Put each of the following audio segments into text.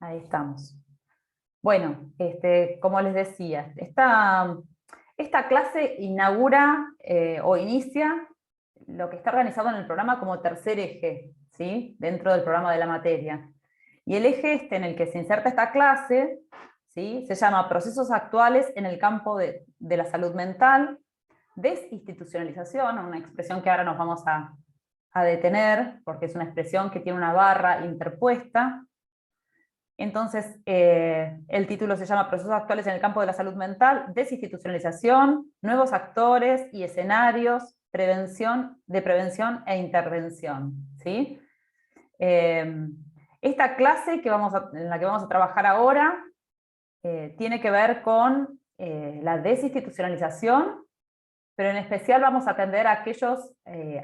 Ahí estamos. Bueno, como les decía, esta clase inaugura o inicia lo que está organizado en el programa como tercer eje, ¿sí? Dentro del programa de la materia. Y el eje en el que se inserta esta clase, ¿sí? Se llama Procesos actuales en el campo de la salud mental, desinstitucionalización, una expresión que ahora nos vamos a detener, porque es una expresión que tiene una barra interpuesta. Entonces, el título se llama Procesos actuales en el campo de la salud mental, desinstitucionalización, nuevos actores y escenarios, prevención e intervención, ¿sí? Esta clase en la que vamos a trabajar ahora tiene que ver con la desinstitucionalización, pero en especial vamos a atender a aquellos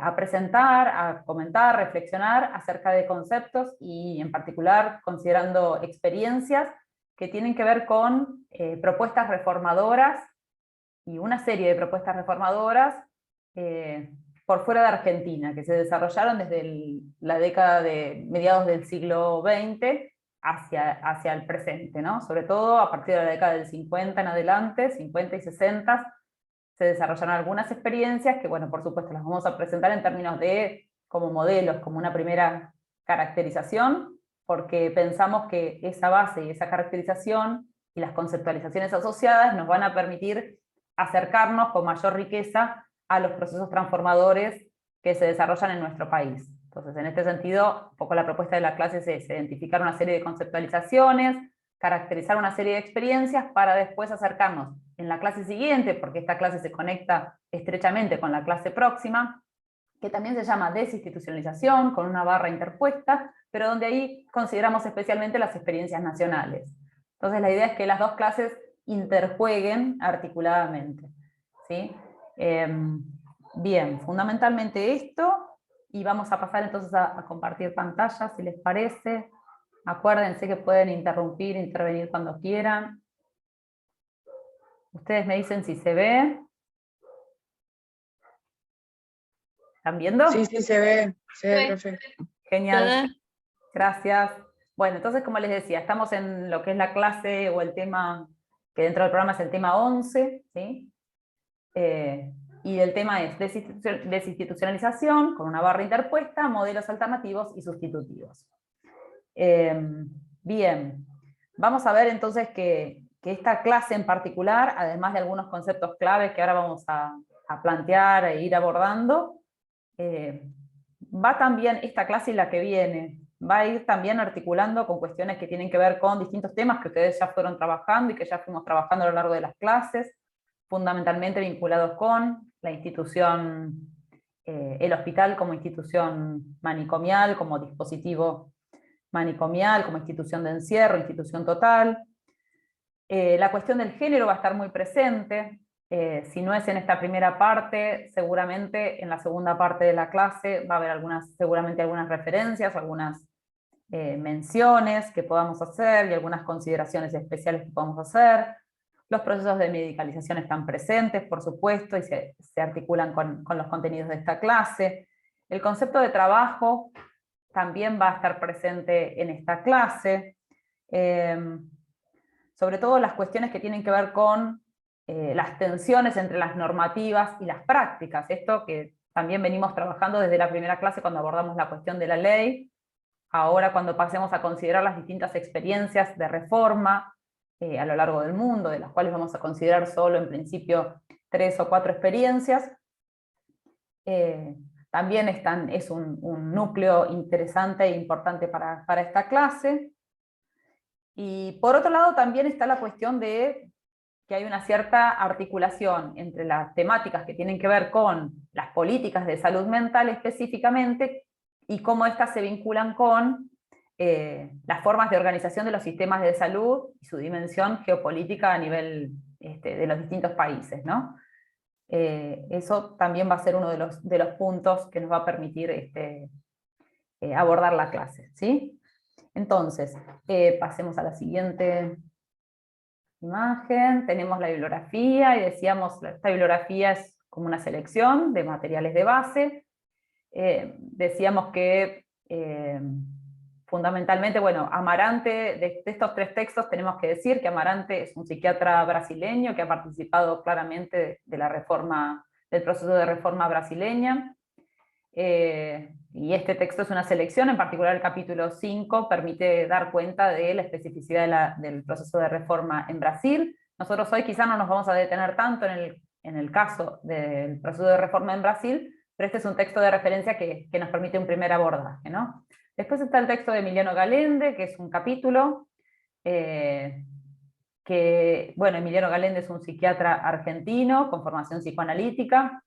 a presentar, a comentar, reflexionar acerca de conceptos y en particular considerando experiencias que tienen que ver con propuestas reformadoras y una serie de propuestas reformadoras por fuera de Argentina, que se desarrollaron desde la década de mediados del siglo XX hacia el presente, ¿no? Sobre todo a partir de la década del 50 en adelante, 50 y 60, se desarrollaron algunas experiencias que, bueno, por supuesto las vamos a presentar en términos de como modelos, como una primera caracterización, porque pensamos que esa base y esa caracterización y las conceptualizaciones asociadas nos van a permitir acercarnos con mayor riqueza a los procesos transformadores que se desarrollan en nuestro país. Entonces, en este sentido, un poco la propuesta de la clase es identificar una serie de conceptualizaciones, caracterizar una serie de experiencias para después acercarnos en la clase siguiente, porque esta clase se conecta estrechamente con la clase próxima, que también se llama desinstitucionalización, con una barra interpuesta, pero donde ahí consideramos especialmente las experiencias nacionales. Entonces la idea es que las dos clases interjueguen articuladamente, ¿sí? Bien, fundamentalmente esto, y vamos a pasar entonces a compartir pantalla, si les parece. Acuérdense que pueden interrumpir, intervenir cuando quieran. Ustedes me dicen si se ve. ¿Están viendo? Sí, sí, se ve, profe. Genial, gracias. Bueno, entonces como les decía, estamos en lo que es la clase o el tema, que dentro del programa es el tema 11, ¿sí? Y el tema es desinstitucionalización, con una barra interpuesta, modelos alternativos y sustitutivos. Bien, vamos a ver entonces que esta clase en particular, además de algunos conceptos claves que ahora vamos a plantear e ir abordando, va también, esta clase y la que viene, va a ir también articulando con cuestiones que tienen que ver con distintos temas que ustedes ya fueron trabajando y que ya fuimos trabajando a lo largo de las clases, fundamentalmente vinculados con la institución, el hospital como institución manicomial, como dispositivo manicomial, como institución de encierro, institución total. La cuestión del género va a estar muy presente. Si no es en esta primera parte, seguramente en la segunda parte de la clase va a haber seguramente algunas referencias, algunas menciones que podamos hacer y algunas consideraciones especiales que podamos hacer. Los procesos de medicalización están presentes, por supuesto, y se articulan con los contenidos de esta clase. El concepto de trabajo también va a estar presente en esta clase. Sobre todo las cuestiones que tienen que ver con las tensiones entre las normativas y las prácticas. Esto que también venimos trabajando desde la primera clase cuando abordamos la cuestión de la ley. Ahora cuando pasemos a considerar las distintas experiencias de reforma a lo largo del mundo, de las cuales vamos a considerar solo en principio 3 o 4 experiencias, también es un núcleo interesante e importante para esta clase. Y por otro lado también está la cuestión de que hay una cierta articulación entre las temáticas que tienen que ver con las políticas de salud mental específicamente y cómo éstas se vinculan con las formas de organización de los sistemas de salud y su dimensión geopolítica a nivel de los distintos países, ¿no? Eso también va a ser uno de los puntos que nos va a permitir abordar la clase, ¿sí? Entonces, pasemos a la siguiente imagen. Tenemos la bibliografía, y decíamos, esta bibliografía es como una selección de materiales de base. Decíamos que fundamentalmente, bueno, Amarante, de estos 3 textos tenemos que decir que Amarante es un psiquiatra brasileño que ha participado claramente de la reforma, del proceso de reforma brasileña. Y este texto es una selección, en particular el capítulo 5 permite dar cuenta de la especificidad del proceso de reforma en Brasil. Nosotros hoy quizá no nos vamos a detener tanto en el caso del proceso de reforma en Brasil, pero este es un texto de referencia que nos permite un primer abordaje, ¿no? Después está el texto de Emiliano Galende, que es un capítulo que, bueno, Emiliano Galende es un psiquiatra argentino con formación psicoanalítica.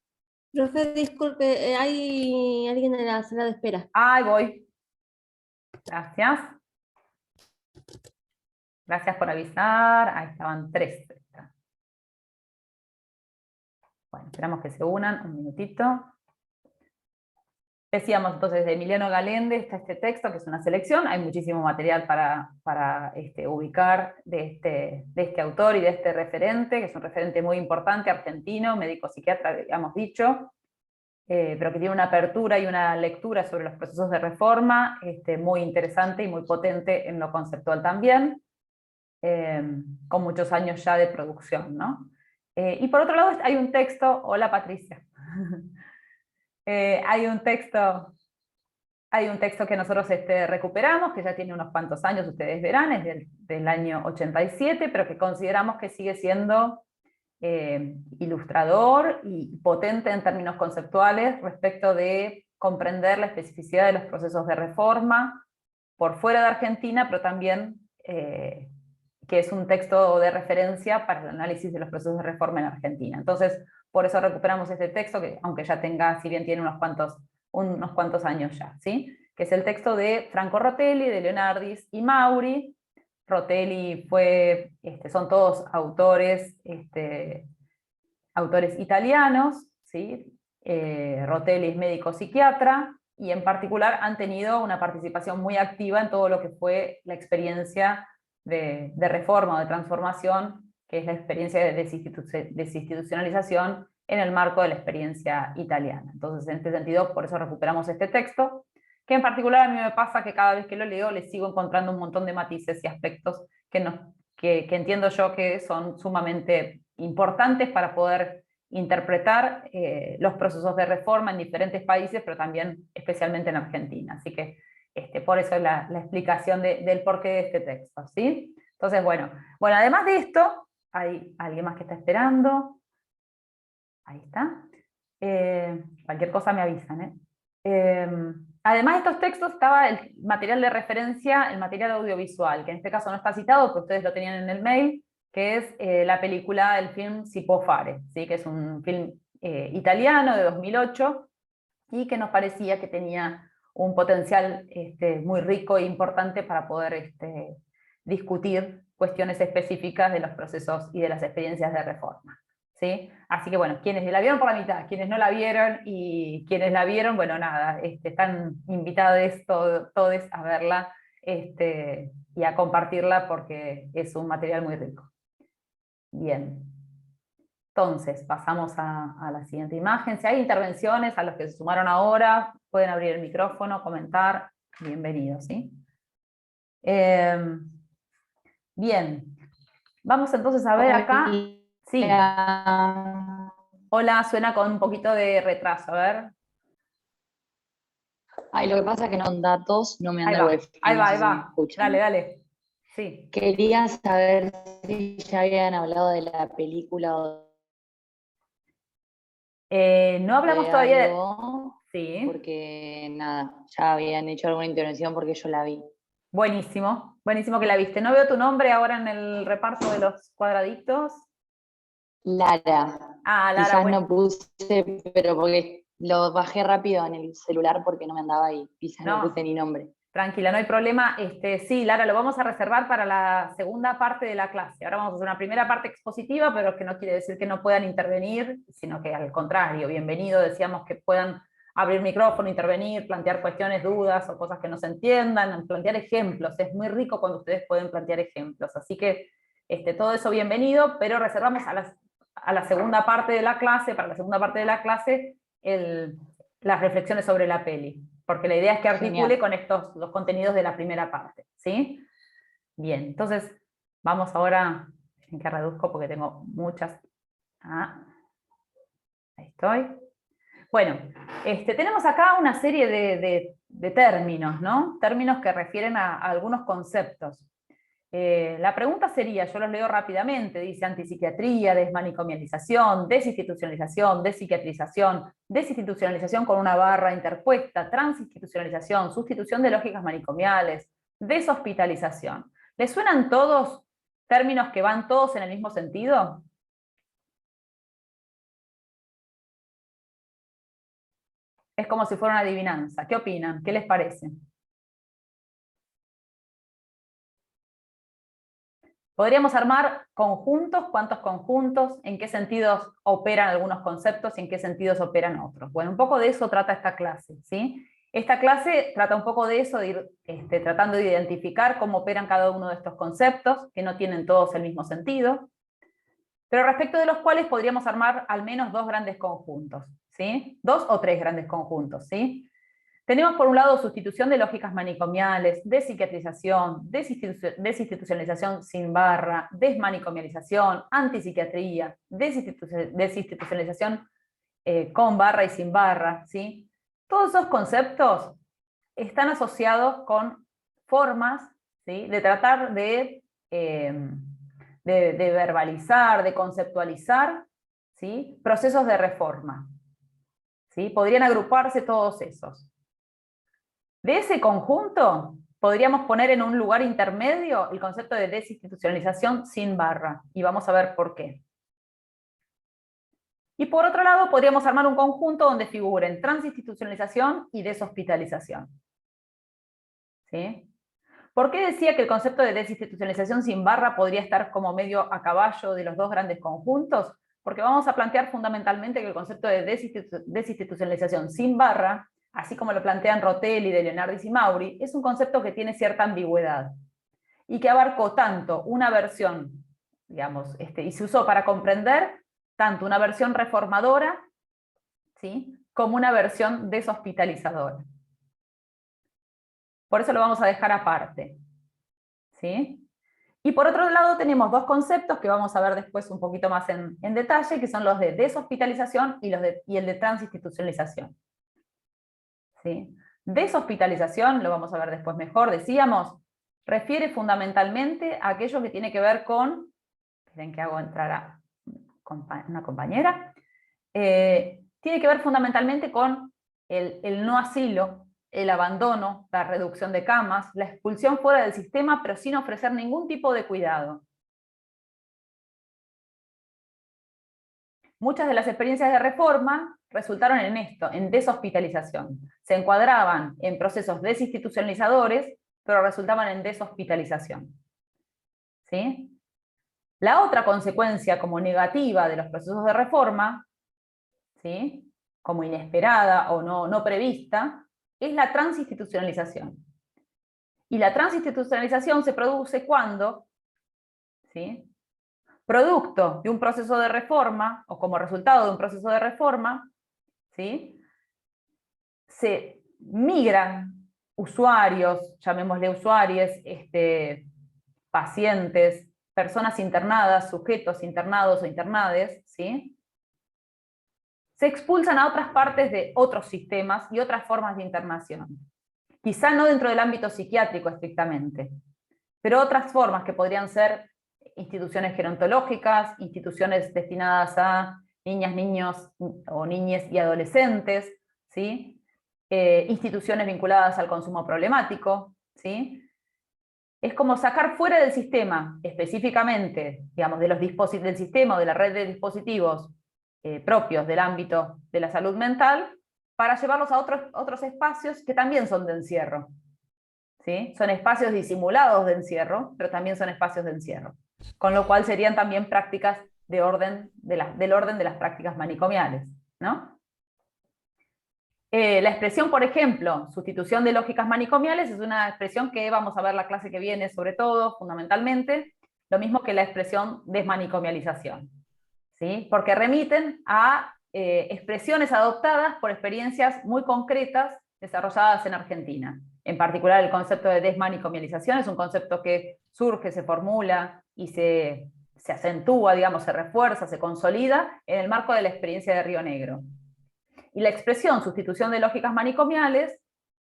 Profe, disculpe, hay alguien en la sala de espera. Ahí voy. Gracias. Gracias por avisar. Ahí estaban 3. Bueno, esperamos que se unan. Un minutito. Decíamos entonces de Emiliano Galende está este texto, que es una selección. Hay muchísimo material para ubicar de este autor y de este referente, que es un referente muy importante, argentino, médico psiquiatra, habíamos dicho, pero que tiene una apertura y una lectura sobre los procesos de reforma muy interesante y muy potente en lo conceptual también, con muchos años ya de producción, ¿no? Y por otro lado hay un texto, hola Patricia, hay un texto que nosotros recuperamos, que ya tiene unos cuantos años, ustedes verán, es del año 87, pero que consideramos que sigue siendo ilustrador y potente en términos conceptuales respecto de comprender la especificidad de los procesos de reforma por fuera de Argentina, pero también que es un texto de referencia para el análisis de los procesos de reforma en Argentina. Entonces, por eso recuperamos este texto, que aunque ya tenga, si bien tiene unos cuantos años ya, ¿sí? Que es el texto de Franco Rotelli, de Leonardis y Mauri. Rotelli son todos autores italianos, ¿sí? Rotelli es médico psiquiatra, y en particular han tenido una participación muy activa en todo lo que fue la experiencia de reforma o de transformación, que es la experiencia de desinstitucionalización en el marco de la experiencia italiana. Entonces, en este sentido, por eso recuperamos este texto, que en particular a mí me pasa que cada vez que lo leo le sigo encontrando un montón de matices y aspectos que entiendo yo que son sumamente importantes para poder interpretar los procesos de reforma en diferentes países, pero también especialmente en Argentina. Así que por eso la explicación del porqué de este texto, ¿sí? Entonces, bueno, además de esto, hay alguien más que está esperando. Ahí está. Cualquier cosa me avisan, además de estos textos estaba el material de referencia, el material audiovisual, que en este caso no está citado, pero ustedes lo tenían en el mail, que es la película, el film Si può fare, ¿sí? Que es un film italiano de 2008, y que nos parecía que tenía un potencial muy rico e importante para poder discutir cuestiones específicas de los procesos y de las experiencias de reforma, ¿sí? Así que bueno, quienes la vieron por la mitad, quienes no la vieron y quienes la vieron, bueno, nada, están invitados todos a verla y a compartirla porque es un material muy rico. Bien. Entonces, pasamos a la siguiente imagen. Si hay intervenciones a los que se sumaron ahora, pueden abrir el micrófono, comentar. Bienvenidos, ¿sí? Bien. Vamos entonces a ver acá. Sí. Hola, suena con un poquito de retraso, a ver. Ay, lo que pasa es que no son datos, no me anda el wifi. Ahí va, no sé ahí si me va. escuchan. Dale. Sí. Quería saber si ya habían hablado de la película o no hablamos de todavía de... algo, Sí. porque nada, ya habían hecho alguna intervención porque yo la vi. Buenísimo, buenísimo que la viste. No veo tu nombre ahora en el reparto de los cuadraditos. Lara. Ah, Lara, Quizás bueno. no puse, pero porque lo bajé rápido en el celular porque no me andaba ahí. Quizás no puse ni nombre. Tranquila, no hay problema. Sí, Lara, lo vamos a reservar para la segunda parte de la clase. Ahora vamos a hacer una primera parte expositiva, pero que no quiere decir que no puedan intervenir, sino que al contrario, bienvenido, decíamos que puedan abrir micrófono, intervenir, plantear cuestiones, dudas o cosas que no se entiendan, plantear ejemplos. Es muy rico cuando ustedes pueden plantear ejemplos. Así que todo eso bienvenido, pero reservamos a la segunda parte de la clase, para la segunda parte de la clase, las reflexiones sobre la peli. porque la idea es que articule Genial. con los contenidos de la primera parte, ¿sí? Bien, entonces vamos ahora, en que reduzco porque tengo muchas. Ahí estoy. Bueno, tenemos acá una serie de términos, ¿no? Términos que refieren a algunos conceptos. La pregunta sería, yo los leo rápidamente, dice antipsiquiatría, desmanicomialización, desinstitucionalización, despsiquiatrización, desinstitucionalización con una barra interpuesta, transinstitucionalización, sustitución de lógicas manicomiales, deshospitalización. ¿Les suenan todos términos que van todos en el mismo sentido? Es como si fuera una adivinanza. ¿Qué opinan? ¿Qué les parece? Podríamos armar conjuntos, ¿cuántos conjuntos? ¿En qué sentidos operan algunos conceptos y en qué sentidos operan otros? Bueno, un poco de eso trata esta clase, ¿sí? Esta clase trata un poco de eso, de ir tratando de identificar cómo operan cada uno de estos conceptos, que no tienen todos el mismo sentido, pero respecto de los cuales podríamos armar al menos dos grandes conjuntos, ¿sí? Dos o tres grandes conjuntos, ¿sí? Tenemos por un lado sustitución de lógicas manicomiales, despsiquiatrización, desinstitucionalización sin barra, desmanicomialización, antipsiquiatría, desinstitucionalización con barra y sin barra, ¿sí? Todos esos conceptos están asociados con formas, ¿sí?, de tratar de verbalizar, de conceptualizar, ¿sí?, procesos de reforma, ¿sí? Podrían agruparse todos esos. De ese conjunto, podríamos poner en un lugar intermedio el concepto de desinstitucionalización sin barra, y vamos a ver por qué. Y por otro lado, podríamos armar un conjunto donde figuren transinstitucionalización y deshospitalización. ¿Sí? ¿Por qué decía que el concepto de desinstitucionalización sin barra podría estar como medio a caballo de los dos grandes conjuntos? Porque vamos a plantear fundamentalmente que el concepto de desinstitucionalización sin barra, así como lo plantean Rotelli, de Leonardis y Mauri, es un concepto que tiene cierta ambigüedad y que abarcó tanto una versión, digamos, y se usó para comprender tanto una versión reformadora, ¿sí?, como una versión deshospitalizadora. Por eso lo vamos a dejar aparte, ¿sí? Y por otro lado tenemos dos conceptos que vamos a ver después un poquito más en detalle, que son los de deshospitalización y el de transinstitucionalización. ¿Sí? Deshospitalización, lo vamos a ver después mejor, decíamos, refiere fundamentalmente a aquello que tiene que ver con, esperen que hago entrar a una compañera, tiene que ver fundamentalmente con el no asilo, el abandono, la reducción de camas, la expulsión fuera del sistema, pero sin ofrecer ningún tipo de cuidado. Muchas de las experiencias de reforma resultaron en esto, en deshospitalización. Se encuadraban en procesos desinstitucionalizadores, pero resultaban en deshospitalización. ¿Sí? La otra consecuencia como negativa de los procesos de reforma, ¿sí?, como inesperada o no prevista, es la transinstitucionalización. Y la transinstitucionalización se produce cuando, ¿sí?, producto de un proceso de reforma, o como resultado de un proceso de reforma, ¿sí?, se migran usuarios, llamémosle usuarios, pacientes, personas internadas, sujetos internados o internades, ¿sí?, se expulsan a otras partes de otros sistemas y otras formas de internación. Quizá no dentro del ámbito psiquiátrico estrictamente, pero otras formas que podrían ser instituciones gerontológicas, instituciones destinadas a niñas, niños o niñas y adolescentes, ¿sí?, instituciones vinculadas al consumo problemático, ¿sí? Es como sacar fuera del sistema, específicamente, digamos, del sistema o de la red de dispositivos propios del ámbito de la salud mental, para llevarlos a otros espacios que también son de encierro. ¿Sí? Son espacios disimulados de encierro, pero también son espacios de encierro. Con lo cual serían también prácticas del orden de las prácticas manicomiales, ¿no? La expresión, por ejemplo, sustitución de lógicas manicomiales, es una expresión que vamos a ver la clase que viene sobre todo, fundamentalmente, lo mismo que la expresión desmanicomialización, ¿sí? Porque remiten a expresiones adoptadas por experiencias muy concretas desarrolladas en Argentina. En particular, el concepto de desmanicomialización es un concepto que surge, se formula y se acentúa, digamos, se refuerza, se consolida en el marco de la experiencia de Río Negro. Y la expresión sustitución de lógicas manicomiales,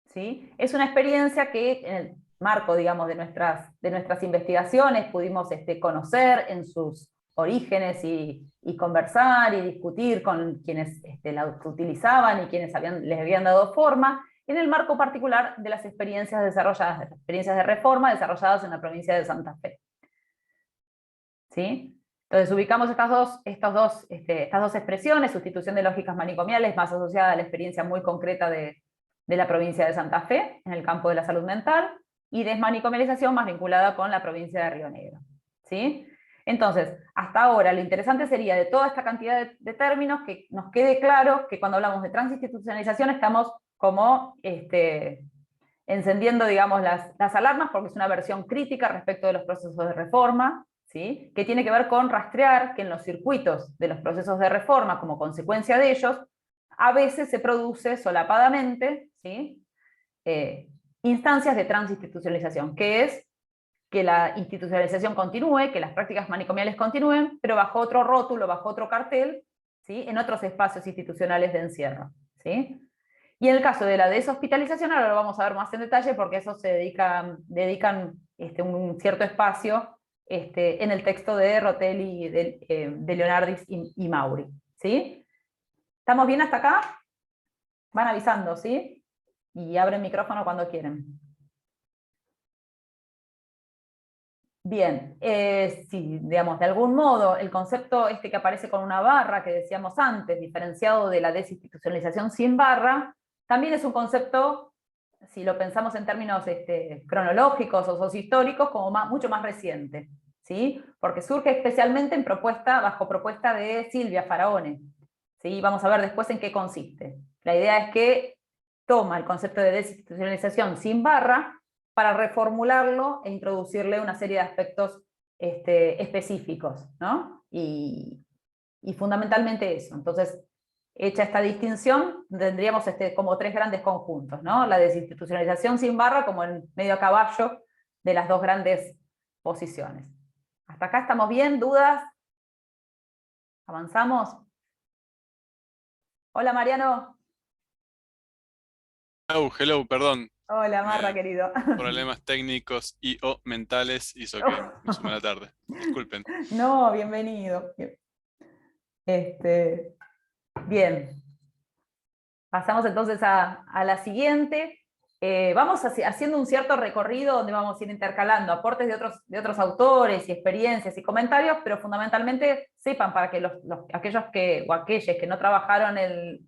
¿sí?, es una experiencia que en el marco, digamos, de nuestras investigaciones pudimos conocer en sus orígenes y conversar y discutir con quienes la utilizaban y quienes les habían dado forma, en el marco particular de las experiencias desarrolladas, las experiencias de reforma desarrolladas en la provincia de Santa Fe. ¿Sí? Entonces ubicamos estas dos expresiones, sustitución de lógicas manicomiales más asociada a la experiencia muy concreta de la provincia de Santa Fe, en el campo de la salud mental, y desmanicomialización más vinculada con la provincia de Río Negro. ¿Sí? Entonces, hasta ahora lo interesante sería de toda esta cantidad de términos que nos quede claro que cuando hablamos de transinstitucionalización estamos como encendiendo, digamos, las alarmas, porque es una versión crítica respecto de los procesos de reforma, ¿sí?, que tiene que ver con rastrear que en los circuitos de los procesos de reforma, como consecuencia de ellos, a veces se produce solapadamente, ¿sí?, instancias de transinstitucionalización, que es que la institucionalización continúe, que las prácticas manicomiales continúen, pero bajo otro rótulo, bajo otro cartel, ¿sí?, en otros espacios institucionales de encierro. ¿Sí? Y en el caso de la deshospitalización, ahora lo vamos a ver más en detalle, porque eso se dedican un cierto espacio en el texto de Rotelli, de Leonardis y Mauri. ¿Sí? ¿Estamos bien hasta acá? Van avisando, ¿sí? Y abren micrófono cuando quieren. Bien, sí, digamos, de algún modo, el concepto que aparece con una barra, que decíamos antes, diferenciado de la desinstitucionalización sin barra, también es un concepto, si lo pensamos en términos cronológicos o sociohistóricos, como mucho más reciente, ¿sí? Porque surge especialmente bajo propuesta de Silvia Faraone, ¿sí? Vamos a ver después en qué consiste. La idea es que toma el concepto de desinstitucionalización sin barra para reformularlo e introducirle una serie de aspectos específicos, ¿no? Y fundamentalmente eso. Entonces, hecha esta distinción, tendríamos como tres grandes conjuntos, ¿no? La desinstitucionalización sin barra como el medio a caballo de las dos grandes posiciones. ¿Hasta acá estamos bien? ¿Dudas? ¿Avanzamos? Hola, Mariano. Hello, perdón. Hola, Marra, querido. Problemas técnicos y o mentales hizo que me sume la tarde. Disculpen. No, bienvenido. Bien. Pasamos entonces a la siguiente. Vamos haciendo un cierto recorrido donde vamos a ir intercalando aportes de otros autores y experiencias y comentarios, pero fundamentalmente sepan para que aquellos que no trabajaron,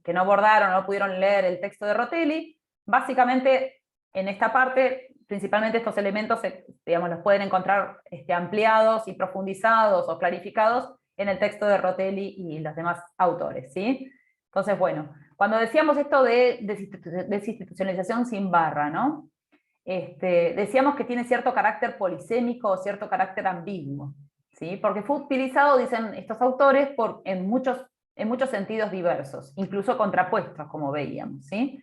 que no abordaron, no pudieron leer el texto de Rotelli, básicamente en esta parte, principalmente estos elementos, digamos, los pueden encontrar ampliados y profundizados o clarificados en el texto de Rotelli y los demás autores, ¿sí? Entonces, bueno, cuando decíamos esto de desinstitucionalización sin barra, ¿no? Decíamos que tiene cierto carácter polisémico o cierto carácter ambiguo, ¿sí? Porque fue utilizado, dicen estos autores, en muchos sentidos diversos, incluso contrapuestos, como veíamos, ¿sí?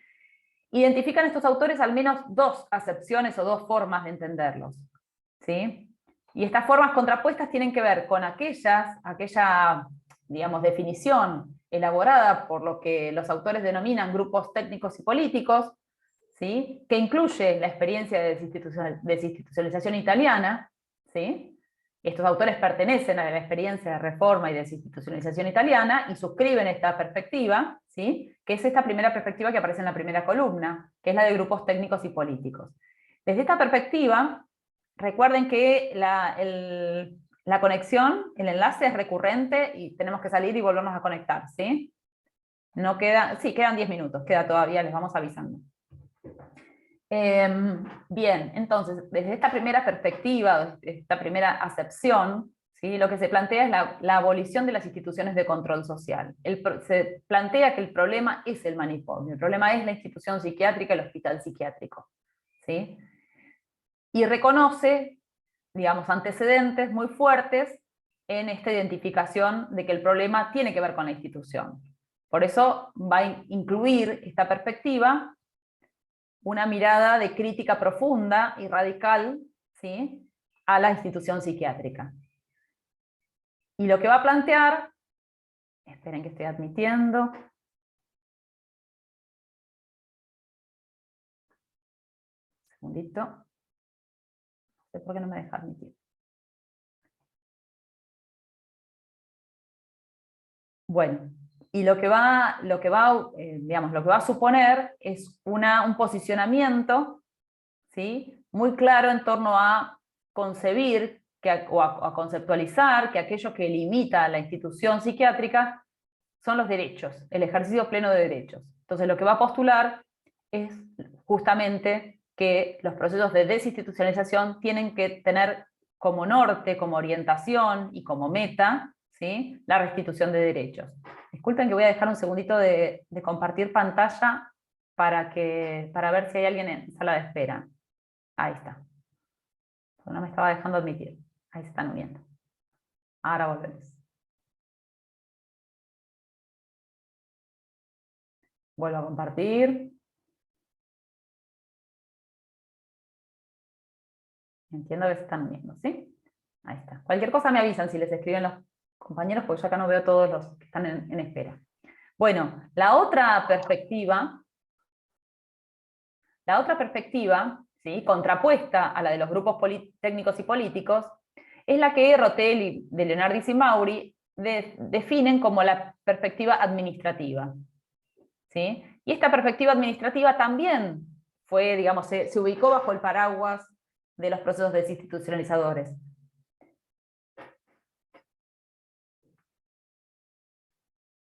Identifican estos autores al menos dos acepciones o dos formas de entenderlos, ¿sí? Y estas formas contrapuestas tienen que ver con aquella, digamos, definición elaborada por lo que los autores denominan grupos técnicos y políticos, ¿sí?, que incluye la experiencia de desinstitucionalización italiana, ¿sí? Estos autores pertenecen a la experiencia de reforma y desinstitucionalización italiana y suscriben esta perspectiva, ¿sí?, que es esta primera perspectiva que aparece en la primera columna, que es la de grupos técnicos y políticos. Desde esta perspectiva, recuerden que la conexión, el enlace es recurrente y tenemos que salir y volvernos a conectar, ¿sí? Quedan 10 minutos, queda todavía, les vamos avisando. Bien, entonces, desde esta primera perspectiva, esta primera acepción, ¿sí?, lo que se plantea es la abolición de las instituciones de control social. Se plantea que el problema es el manicomio, el problema es la institución psiquiátrica, el hospital psiquiátrico, ¿sí? Y reconoce, digamos, antecedentes muy fuertes en esta identificación de que el problema tiene que ver con la institución. Por eso va a incluir esta perspectiva una mirada de crítica profunda y radical, ¿sí?, a la institución psiquiátrica. Y lo que va a plantear, esperen que estoy admitiendo, un segundito, no sé por qué no me deja admitir. Bueno, y lo que va a suponer es un posicionamiento, ¿sí?, muy claro en torno a concebir o a conceptualizar que aquello que limita a la institución psiquiátrica son los derechos, el ejercicio pleno de derechos. Entonces lo que va a postular es justamente que los procesos de desinstitucionalización tienen que tener como norte, como orientación y como meta, ¿sí?, la restitución de derechos. Disculpen que voy a dejar un segundito de compartir pantalla para ver si hay alguien en sala de espera. Ahí está. No me estaba dejando admitir. Ahí se están uniendo. Ahora volvemos. Vuelvo a compartir. Entiendo que se están uniendo, ¿sí? Ahí está. Cualquier cosa me avisan si les escriben los compañeros, porque yo acá no veo todos los que están en espera. Bueno, la otra perspectiva, ¿sí?, contrapuesta a la de los grupos técnicos y políticos, es la que Rotelli, de Leonardis y Mauri definen como la perspectiva administrativa, ¿sí? Y esta perspectiva administrativa también fue, digamos, se ubicó bajo el paraguas de los procesos desinstitucionalizadores.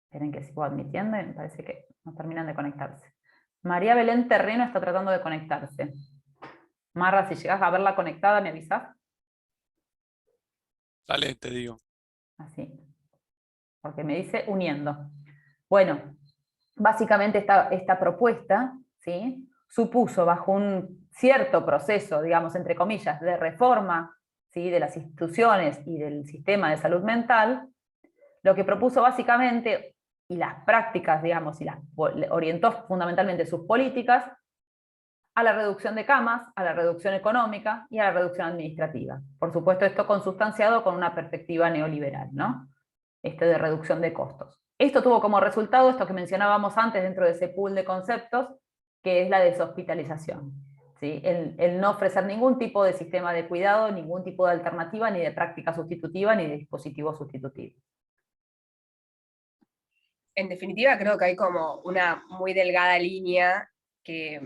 Esperen que sigo admitiendo y me parece que no terminan de conectarse. María Belén Terreno está tratando de conectarse. Marra, si llegas a verla conectada, ¿me avisás? Dale, te digo. Así. Porque me dice uniendo. Bueno, básicamente esta propuesta, ¿sí?, supuso bajo un cierto proceso, digamos, entre comillas, de reforma, ¿sí?, de las instituciones y del sistema de salud mental, lo que propuso básicamente, y las prácticas, digamos, y las orientó fundamentalmente sus políticas, a la reducción de camas, a la reducción económica y a la reducción administrativa. Por supuesto, esto consustanciado con una perspectiva neoliberal, ¿no?, de reducción de costos. Esto tuvo como resultado esto que mencionábamos antes dentro de ese pool de conceptos, que es la deshospitalización, ¿sí? El no ofrecer ningún tipo de sistema de cuidado, ningún tipo de alternativa, ni de práctica sustitutiva, ni de dispositivo sustitutivo. En definitiva, creo que hay como una muy delgada línea que,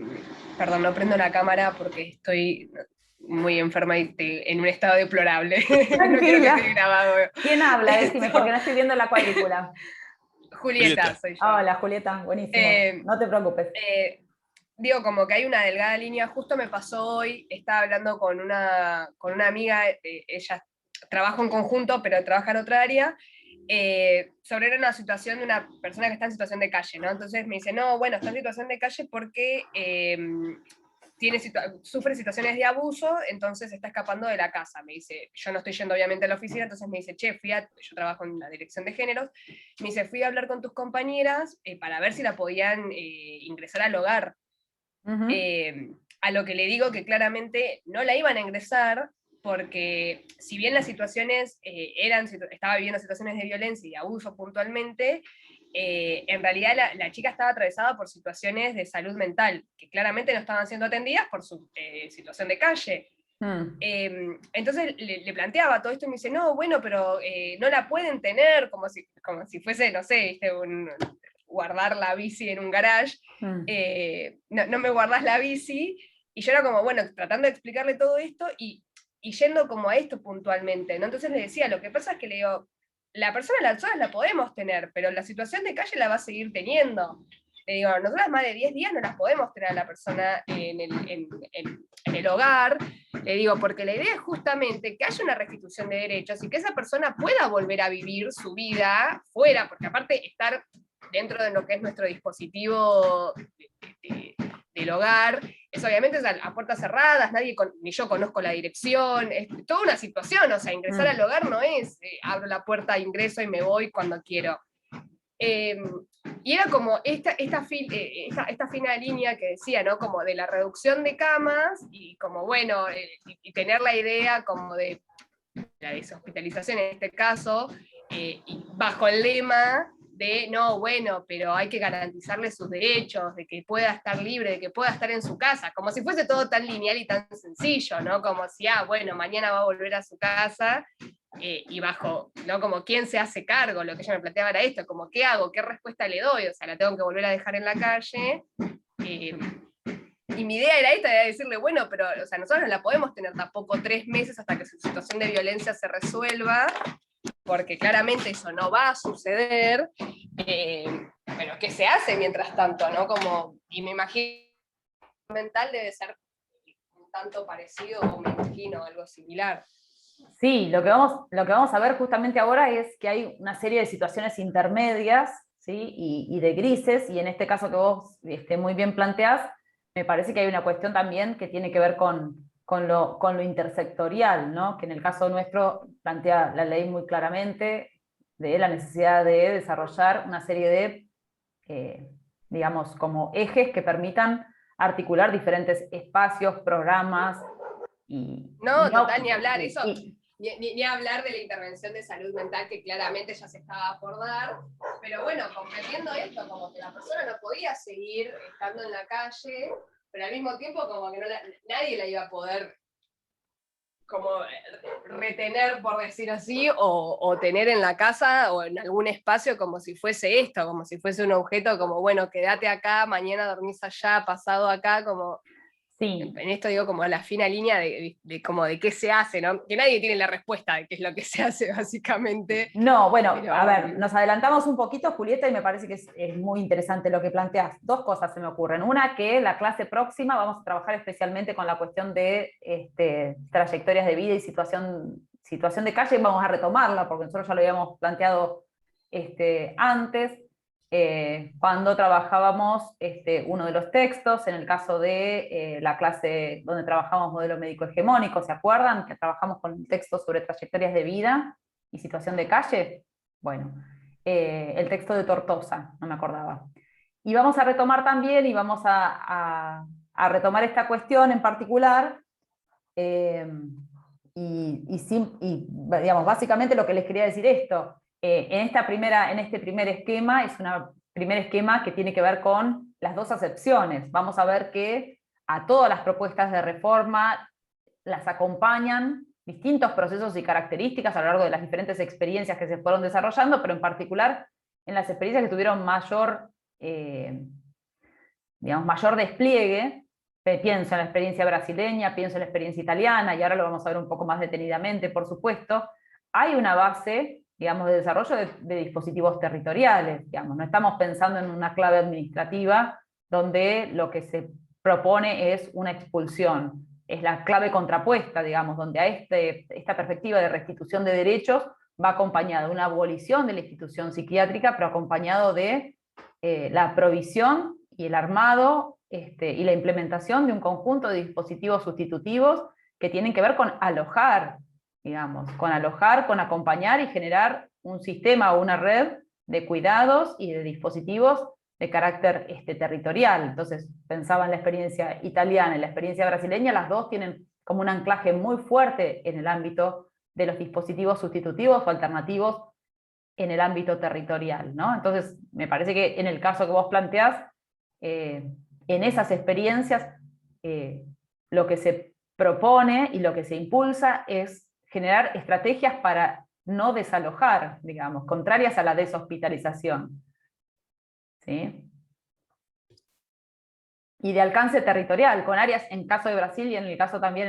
perdón, no prendo la cámara porque estoy muy enferma y en un estado deplorable. No quiero que esté grabado. ¿Quién habla? Decime, porque no estoy viendo la cuadrícula. Julieta, soy yo. Hola, Julieta, buenísimo. No te preocupes. Digo, como que hay una delgada línea. Justo me pasó hoy, estaba hablando con una amiga, ella trabaja en conjunto, pero trabaja en otra área, sobre una situación de una persona que está en situación de calle, ¿no? Entonces me dice, no, bueno, está en situación de calle porque sufre situaciones de abuso, entonces está escapando de la casa. Me dice, yo no estoy yendo obviamente a la oficina, entonces me dice, che, yo trabajo en la dirección de géneros, me dice, fui a hablar con tus compañeras para ver si la podían ingresar al hogar. A lo que le digo que claramente no la iban a ingresar, porque si bien las situaciones estaba viviendo situaciones de violencia y de abuso puntualmente, en realidad la chica estaba atravesada por situaciones de salud mental, que claramente no estaban siendo atendidas por su situación de calle. Entonces le planteaba todo esto y me dice, no, bueno, pero no la pueden tener, como si fuese, no sé, guardar la bici en un garage, no me guardás la bici, y yo era como, bueno, tratando de explicarle todo esto y yendo como a esto puntualmente, ¿no? Entonces le decía, lo que pasa es que le digo, la persona a las horas la podemos tener, pero la situación de calle la va a seguir teniendo. Le digo, nosotras más de 10 días no las podemos tener a la persona en el hogar, le digo, porque la idea es justamente que haya una restitución de derechos y que esa persona pueda volver a vivir su vida fuera, porque aparte estar dentro de lo que es nuestro dispositivo del hogar, es obviamente a puertas cerradas, ni yo conozco la dirección, es toda una situación, o sea, ingresar al hogar no es abro la puerta, ingreso y me voy cuando quiero. Y era como esta fina línea que decía, ¿no? Como de la reducción de camas, y como, bueno, y tener la idea como de la deshospitalización en este caso, y bajo el lema de, no, bueno, pero hay que garantizarle sus derechos, de que pueda estar libre, de que pueda estar en su casa, como si fuese todo tan lineal y tan sencillo, ¿no? Como si, bueno, mañana va a volver a su casa, y bajo, ¿no? Como quién se hace cargo, lo que ella me planteaba era esto, como qué hago, qué respuesta le doy, o sea, la tengo que volver a dejar en la calle, y mi idea era esta, era decirle, bueno, pero o sea, nosotros no la podemos tener tampoco 3 meses hasta que su situación de violencia se resuelva, porque claramente eso no va a suceder, pero ¿qué se hace mientras tanto, no? Como, y me imagino que mental debe ser un tanto parecido, o me imagino algo similar. Sí, lo que vamos a ver justamente ahora es que hay una serie de situaciones intermedias, ¿sí? y de grises, y en este caso que vos muy bien planteás, me parece que hay una cuestión también que tiene que ver con lo intersectorial, ¿no? Que en el caso nuestro plantea la ley muy claramente de la necesidad de desarrollar una serie de, digamos, como ejes que permitan articular diferentes espacios, programas, No, total, ni hablar, eso, ni hablar de la intervención de salud mental que claramente ya se estaba por dar, pero bueno, comprendiendo esto, como que la persona no podía seguir estando en la calle, pero al mismo tiempo como que nadie la iba a poder como retener, por decir así, o tener en la casa o en algún espacio como si fuese esto, como si fuese un objeto, como bueno, quédate acá, mañana dormís allá, pasado acá, como... Sí. En esto digo como la fina línea de como de qué se hace, ¿no? Que nadie tiene la respuesta de qué es lo que se hace básicamente. No, bueno, pero... a ver, nos adelantamos un poquito, Julieta, y me parece que es muy interesante lo que planteas. 2 cosas se me ocurren. Una, que la clase próxima vamos a trabajar especialmente con la cuestión de trayectorias de vida y situación de calle, y vamos a retomarla, porque nosotros ya lo habíamos planteado antes, cuando trabajábamos uno de los textos, en el caso de la clase donde trabajamos modelo médico hegemónico, ¿se acuerdan? Que trabajamos con un texto sobre trayectorias de vida y situación de calle. Bueno, el texto de Tortosa, no me acordaba. Y vamos a retomar también, y vamos a retomar esta cuestión en particular, y digamos, básicamente lo que les quería decir esto, en este primer esquema, es un primer esquema que tiene que ver con las 2 acepciones. Vamos a ver que a todas las propuestas de reforma las acompañan distintos procesos y características a lo largo de las diferentes experiencias que se fueron desarrollando, pero en particular en las experiencias que tuvieron mayor despliegue. Pienso en la experiencia brasileña, pienso en la experiencia italiana, y ahora lo vamos a ver un poco más detenidamente, por supuesto. Hay una base, digamos, de desarrollo de dispositivos territoriales, digamos. No estamos pensando en una clave administrativa donde lo que se propone es una expulsión. Es la clave contrapuesta, digamos, donde a esta perspectiva de restitución de derechos va acompañada de una abolición de la institución psiquiátrica, pero acompañado de la provisión y el armado y la implementación de un conjunto de dispositivos sustitutivos que tienen que ver con alojar, digamos, con acompañar y generar un sistema o una red de cuidados y de dispositivos de carácter territorial. Entonces, pensaba en la experiencia italiana y la experiencia brasileña, las 2 tienen como un anclaje muy fuerte en el ámbito de los dispositivos sustitutivos o alternativos en el ámbito territorial, ¿no? Entonces, me parece que en el caso que vos planteás, en esas experiencias, lo que se propone y lo que se impulsa es generar estrategias para no desalojar, digamos, contrarias a la deshospitalización. ¿Sí? Y de alcance territorial, con áreas, en caso de Brasil y en el caso también